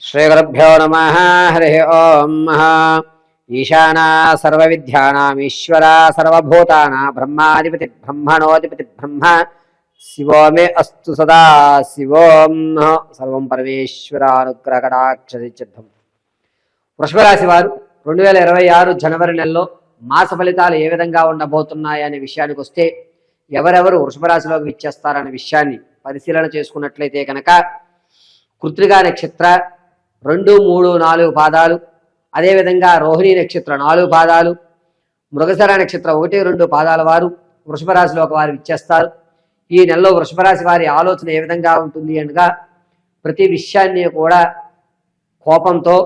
श्रीगुरुभ्यो नमः। हरि ओम। ईशाना सर्वविद्यानामीश्वरा सर्वभूतानां ब्रह्माधिपति ब्रह्मणोऽधिपति ब्रह्म शिवो मे अस्तु सदा शिवों सर्वं परमेश्वरानुग्रहकटाक्षसिद्धं। వృషభ రాశి వారు 2026 జనవరి నెలలో మాస ఫలితాలు ఏ విధంగా ఉండబోతున్నాయనే విషయానికి వస్తే ఎవరెవరు వృషభ రాశిలోకి విచ్చేస్తారనే విషయాన్ని పరిశీలన చేసుకున్నట్లయితే కనుక కృత్తికా నక్షత్ర 2, 3, 4 పాదాలు, అదేవిధంగా రోహిణి నక్షత్ర 4 పాదాలు, మృగశిర నక్షత్ర 1, 2 పాదాల వారు వృషభ రాశిలోకి వారు ఇచ్చేస్తారు. ఈ నెలలో వృషభ రాశి వారి ఆలోచన ఏ విధంగా ఉంటుంది అనగా ప్రతి విషయాన్ని కూడా కోపంతో,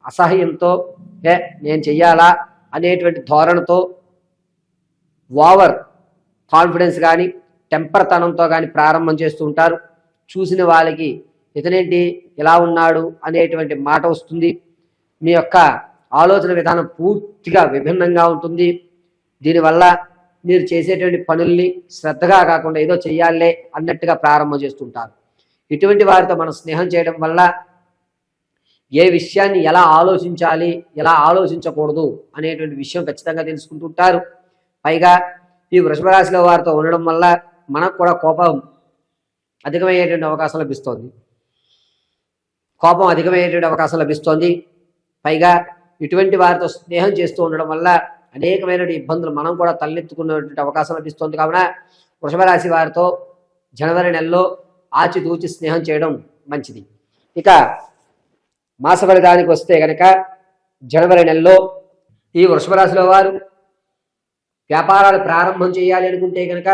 అసహ్యంతో, నేను చెయ్యాలా అనేటువంటి ధోరణితో, ఓవర్ కాన్ఫిడెన్స్ కానీ టెంపర్తనంతో కానీ ప్రారంభం చేస్తూ ఉంటారు. చూసిన వాళ్ళకి ఇతనేంటి ఇలా ఉన్నాడు అనేటువంటి మాట వస్తుంది. మీ యొక్క ఆలోచన విధానం పూర్తిగా విభిన్నంగా ఉంటుంది. దీనివల్ల మీరు చేసేటువంటి పనుల్ని శ్రద్ధగా కాకుండా ఏదో చెయ్యాలే అన్నట్టుగా ప్రారంభం చేస్తుంటారు. ఇటువంటి వారితో మనం స్నేహం చేయడం వల్ల ఏ విషయాన్ని ఎలా ఆలోచించాలి, ఎలా ఆలోచించకూడదు అనేటువంటి విషయం ఖచ్చితంగా తెలుసుకుంటుంటారు. పైగా ఈ వృషభ రాశిలో వారితో ఉండడం వల్ల మనకు కూడా కోపం అధికమయ్యేటువంటి అవకాశం లభిస్తోంది. పైగా ఇటువంటి వారితో స్నేహం చేస్తూ ఉండడం వల్ల అనేకమైనటువంటి ఇబ్బందులు మనం కూడా తలెత్తుకునేటువంటి అవకాశం లభిస్తుంది. కావున వృషభ రాశి వారితో జనవరి నెలలో ఆచితూచి స్నేహం చేయడం మంచిది. ఇక మాస ఫలితానికి వస్తే కనుక జనవరి నెలలో ఈ వృషభ రాశిలో వారు వ్యాపారాలు ప్రారంభం చేయాలి అనుకుంటే కనుక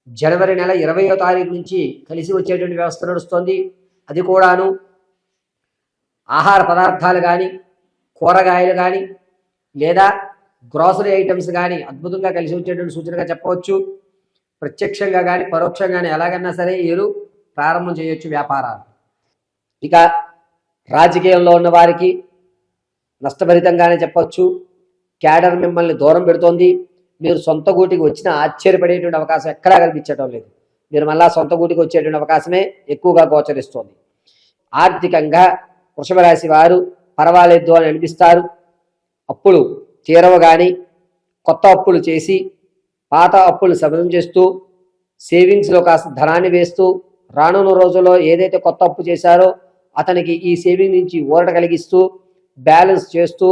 జనవరి నెల 20వ తారీఖు నుంచి కలిసి వచ్చేటువంటి వ్యవస్థ నడుస్తోంది. అది కూడాను ఆహార పదార్థాలు కానీ, కూరగాయలు కానీ, లేదా గ్రోసరీ ఐటమ్స్ కానీ అద్భుతంగా కలిసి వచ్చేటువంటి సూచనగా చెప్పవచ్చు. ప్రత్యక్షంగా కానీ పరోక్షంగానే ఎలాగన్నా సరే వీరు ప్రారంభం చేయొచ్చు వ్యాపారాలు. ఇక రాజకీయంలో ఉన్న వారికి నష్టభరితంగానే చెప్పవచ్చు. క్యాడర్ మిమ్మల్ని దూరం పెడుతోంది. మీరు సొంత గూటికి వచ్చిన ఆశ్చర్యపడేటువంటి అవకాశం ఎక్కడా కనిపించడం లేదు. మీరు మళ్ళా సొంత గూటికి వచ్చేటువంటి అవకాశమే ఎక్కువగా గోచరిస్తోంది. ఆర్థికంగా వృషభ రాశి వారు పర్వాలేదు అని అనిపిస్తారు. అప్పులు తీరవ కానీ కొత్త అప్పులు చేసి పాత అప్పులు శమనం చేస్తూ సేవింగ్స్లో కాస్త ధనాన్ని వేస్తూ రానున్న రోజుల్లో ఏదైతే కొత్త అప్పు చేశారో అతనికి ఈ సేవింగ్ నుంచి ఊరట కలిగిస్తూ బ్యాలెన్స్ చేస్తూ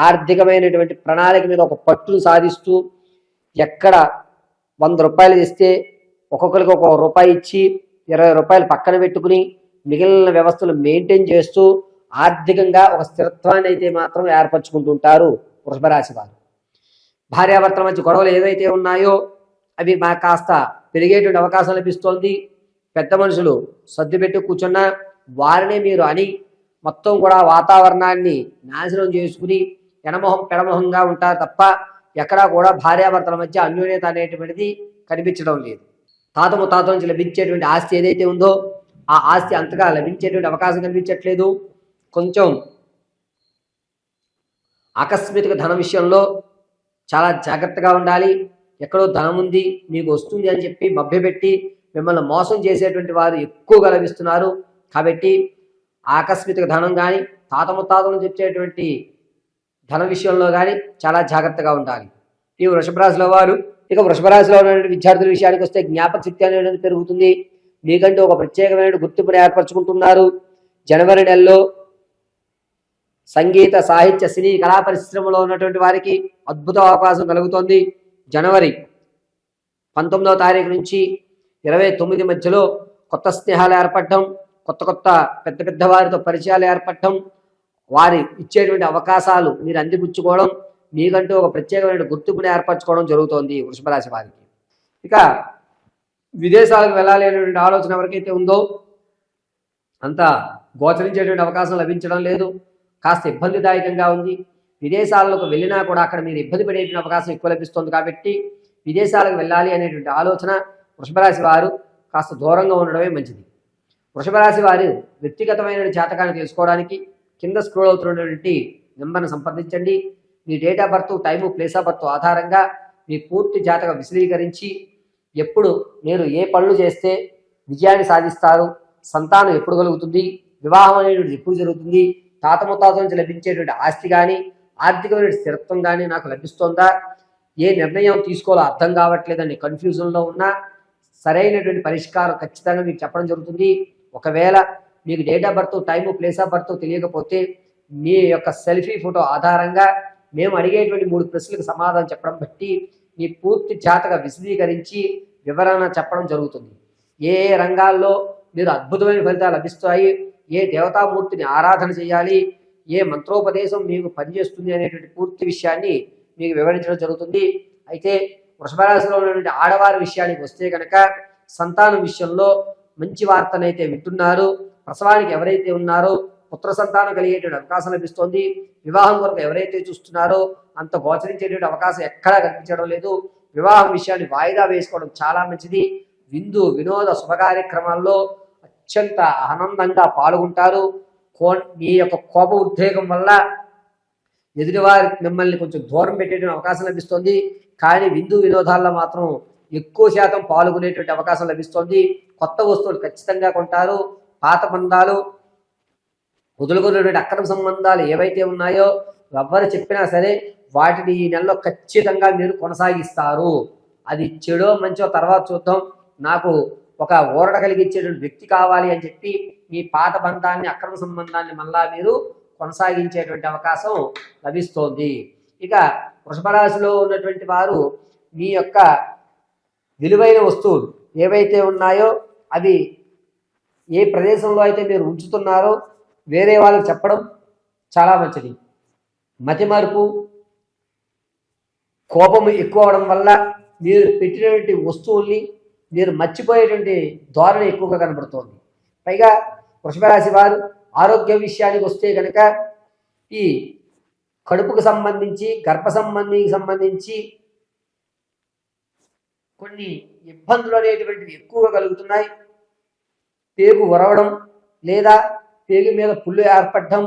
ఆర్థికమైనటువంటి ప్రణాళిక మీద ఒక పట్టును సాధిస్తూ ఎక్కడ 100 రూపాయలు ఇస్తే ఒక్కొక్కరికి ఒక రూపాయి ఇచ్చి 20 రూపాయలు పక్కన పెట్టుకుని మిగిలిన వ్యవస్థలు మెయింటైన్ చేస్తూ ఆర్థికంగా ఒక స్థిరత్వాన్ని అయితే మాత్రం ఏర్పరచుకుంటుంటారు వృషభ రాశి వారు. భార్యాభర్తల మధ్య గొడవలు ఏవైతే ఉన్నాయో అవి మాకు కాస్త పెరిగేటువంటి అవకాశం లభిస్తోంది. పెద్ద మనుషులు సర్దుపెట్టి కూర్చున్నా వారినే మీరు అని మొత్తం కూడా వాతావరణాన్ని నాశనం చేసుకుని ఎనమొహం పెడమొహంగా ఉంటారు తప్ప ఎక్కడా కూడా భార్యాభర్తల మధ్య అన్యోన్యత అనేటువంటిది కనిపించడం లేదు. తాత ముత్తాతల నుంచి లభించేటువంటి ఆస్తి ఏదైతే ఉందో ఆ ఆస్తి అంతగా లభించేటువంటి అవకాశం కనిపించట్లేదు. కొంచెం ఆకస్మిక ధన విషయంలో చాలా జాగ్రత్తగా ఉండాలి. ఎక్కడో ధనం ఉంది మీకు వస్తుంది అని చెప్పి మభ్యపెట్టి మిమ్మల్ని మోసం చేసేటువంటి వారు ఎక్కువగా లభిస్తున్నారు. కాబట్టి ఆకస్మిక ధనం కానీ తాత ముత్తాతలు చెప్పేటువంటి ధన విషయంలో కానీ చాలా జాగ్రత్తగా ఉండాలి ఈ వృషభ రాశిలో వారు. ఇక వృషభ రాశిలో ఉన్నటువంటి విద్యార్థుల విషయానికి వస్తే జ్ఞాపక శక్తి అనేది పెరుగుతుంది. మీకంటే ఒక ప్రత్యేకమైన గుర్తింపును ఏర్పరచుకుంటున్నారు. జనవరి నెలలో సంగీత, సాహిత్య, సినీ, కళా పరిశ్రమలో ఉన్నటువంటి వారికి అద్భుత అవకాశం కలుగుతోంది. జనవరి 19వ తారీఖు నుంచి 29 మధ్యలో కొత్త స్నేహాలు ఏర్పడటం, కొత్త పెద్ద పెద్ద వారితో పరిచయాలు ఏర్పడటం, వారి ఇచ్చేటువంటి అవకాశాలు మీరు అందిపుచ్చుకోవడం, మీకంటూ ఒక ప్రత్యేకమైన గుర్తింపుని ఏర్పరచుకోవడం జరుగుతోంది వృషభ రాశి వారికి. ఇక విదేశాలకు వెళ్ళాలి అనేటువంటి ఆలోచన ఎవరికైతే ఉందో అంత గోచరించేటువంటి అవకాశం లభించడం లేదు. కాస్త ఇబ్బందిదాయకంగా ఉంది. విదేశాలకు వెళ్ళినా కూడా అక్కడ మీరు ఇబ్బంది పడేటువంటి అవకాశం ఎక్కువ లభిస్తుంది. కాబట్టి విదేశాలకు వెళ్ళాలి అనేటువంటి ఆలోచన వృషభ రాశి వారు కాస్త దూరంగా ఉండడమే మంచిది. వృషభ రాశి వారు వ్యక్తిగతమైన జాతకాన్ని తెలుసుకోవడానికి కింద స్క్రోల్ అవుతున్నటువంటి నెంబర్ను సంప్రదించండి. మీ date of birth, time, place of birth ఆధారంగా మీ పూర్తి జాతకం విశ్లేషించి ఎప్పుడు మీరు ఏ పనులు చేస్తే విజయాన్ని సాధిస్తారు, సంతానం ఎప్పుడు కలుగుతుంది, వివాహం అనేటువంటిది ఎప్పుడు జరుగుతుంది, తాత ముత్తాతల నుంచి లభించేటువంటి ఆస్తి కానీ ఆర్థికమైన స్థిరత్వం కానీ నాకు లభిస్తుందా, ఏ నిర్ణయం తీసుకోవాలో అర్థం కావట్లేదని కన్ఫ్యూజన్లో ఉన్నా సరైనటువంటి పరిష్కారం ఖచ్చితంగా మీకు చెప్పడం జరుగుతుంది. ఒకవేళ మీకు date of birth, time, place of birth తెలియకపోతే మీ యొక్క సెల్ఫీ ఫోటో ఆధారంగా మేము అడిగేటువంటి 3 ప్రశ్నలకు సమాధానం చెప్పడం బట్టి మీ పూర్తి జాతక విశదీకరించి వివరణ చెప్పడం జరుగుతుంది. ఏ ఏ రంగాల్లో మీరు అద్భుతమైన ఫలితాలు లభిస్తాయి, ఏ దేవతామూర్తిని ఆరాధన చేయాలి, ఏ మంత్రోపదేశం మీకు పనిచేస్తుంది అనేటువంటి పూర్తి విషయాన్ని మీకు వివరించడం జరుగుతుంది. అయితే వృషభ రాశిలో ఉన్నటువంటి ఆడవారి విషయానికి వస్తే కనుక సంతానం విషయంలో మంచి వార్తనైతే వింటున్నారు. ప్రసవానికి ఎవరైతే ఉన్నారో పుత్ర సంతానం కలిగేటువంటి అవకాశం లభిస్తోంది. వివాహం కొరకు ఎవరైతే చూస్తున్నారో అంత గోచరించేటువంటి అవకాశం ఎక్కడా కనిపించడం లేదు. వివాహం విషయాన్ని వాయిదా వేసుకోవడం చాలా మంచిది. విందు వినోద శుభ కార్యక్రమాల్లో అత్యంత ఆనందంగా పాల్గొంటారు. మీ యొక్క కోప ఉద్రేకం వల్ల ఎదుటివారి మిమ్మల్ని కొంచెం దూరం పెట్టేటువంటి అవకాశం లభిస్తుంది. కానీ విందు వినోదాల్లో మాత్రం ఎక్కువ శాతం పాల్గొనేటువంటి అవకాశం లభిస్తుంది. కొత్త వస్తువులు ఖచ్చితంగా కొంటారు. పాత బంధాలు, వదులుకున్నటువంటి అక్రమ సంబంధాలు ఏవైతే ఉన్నాయో ఎవ్వరు చెప్పినా సరే వాటిని ఈ నెలలో ఖచ్చితంగా మీరు కొనసాగిస్తారు. అది చెడో మంచో తర్వాత చూద్దాం, నాకు ఒక ఊరట కలిగించేటువంటి వ్యక్తి కావాలి అని చెప్పి మీ పాత బంధాన్ని, అక్రమ సంబంధాన్ని మళ్ళా మీరు కొనసాగించేటువంటి అవకాశం లభిస్తోంది. ఇక వృషభ రాశిలో ఉన్నటువంటి వారు మీ యొక్క విలువైన వస్తువులు ఏవైతే ఉన్నాయో అవి ఏ ప్రదేశంలో అయితే మీరు ఉంచుతున్నారో వేరే వాళ్ళకి చెప్పడం చాలా మంచిది. మతిమరుపు, కోపము ఎక్కువ అవడం వల్ల మీరు పెట్టినటువంటి వస్తువుల్ని మీరు మర్చిపోయేటువంటి ధోరణి ఎక్కువగా కనబడుతోంది. పైగా వృషభ రాశి వారు ఆరోగ్య విషయానికి వస్తే కనుక ఈ కడుపుకు సంబంధించి, గర్భ సంబంధించి కొన్ని ఇబ్బందులు అనేటువంటివి ఎక్కువగా కలుగుతున్నాయి. పేగు ఒరవడం లేదా పేగు మీద పుళ్ళు ఏర్పడడం,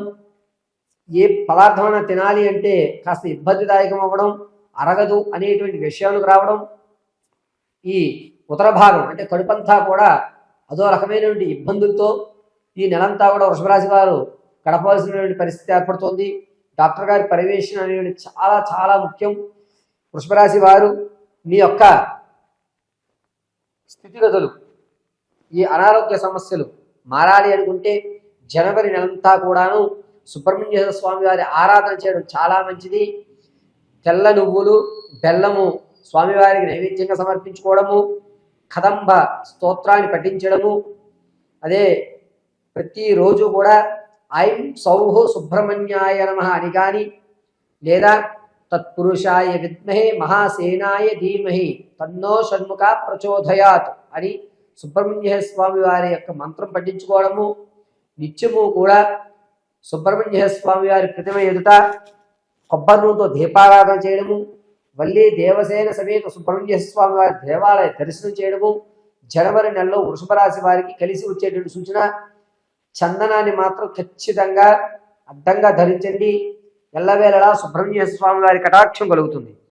ఏ పదార్థమైనా తినాలి అంటే కాస్త ఇబ్బందిదాయకం అవ్వడం, అరగదు అనేటువంటి విషయాలకు రావడం, ఈ ఉత్తర భాగం అంటే కడుపంతా కూడా అదో రకమైనటువంటి ఇబ్బందులతో ఈ నెలంతా కూడా వృషభ రాశి వారు గడపవలసినటువంటి పరిస్థితి ఏర్పడుతోంది. డాక్టర్ గారి పర్యవేక్షణ అనేది చాలా చాలా ముఖ్యం. వృషభ రాశి వారు మీ యొక్క స్థితిగతులు, ఈ అనారోగ్య సమస్యలు మారాలి అనుకుంటే జనవరి నెలంతా కూడాను సుబ్రహ్మణ్యేశ్వర స్వామి వారి ఆరాధన చేయడం చాలా మంచిది. తెల్ల నువ్వులు, బెల్లము స్వామివారికి నైవేద్యంగా సమర్పించుకోవడము, కదంబ స్తోత్రాన్ని పఠించడము, అదే ప్రతిరోజు కూడా ఐం సౌః సుబ్రహ్మణ్యాయ నమః అని కానీ లేదా తత్పురుషాయ విద్మహే మహాసేనాయ ధీమహి తన్నో షణ్ముఖ ప్రచోదయాత్ అని సుబ్రహ్మణ్య స్వామి వారి యొక్క మంత్రం పఠించుకోవడము, నిత్యము కూడా సుబ్రహ్మణ్య స్వామి వారి ప్రతిమ ఎదుట కొబ్బరి నూనెతో దీపారాధన చేయడము, వల్లి దేవసేన సమేత సుబ్రహ్మణ్య స్వామి వారి దేవాలయ దర్శనం చేయడము జనవరి నెలలో వృషభ రాశి వారికి కలిసి వచ్చేటువంటి సూచన. చందనాన్ని మాత్రం ఖచ్చితంగా అడ్డంగా ధరించండి. ఎల్లవేళలా సుబ్రహ్మణ్య స్వామి వారి కటాక్షం కలుగుతుంది.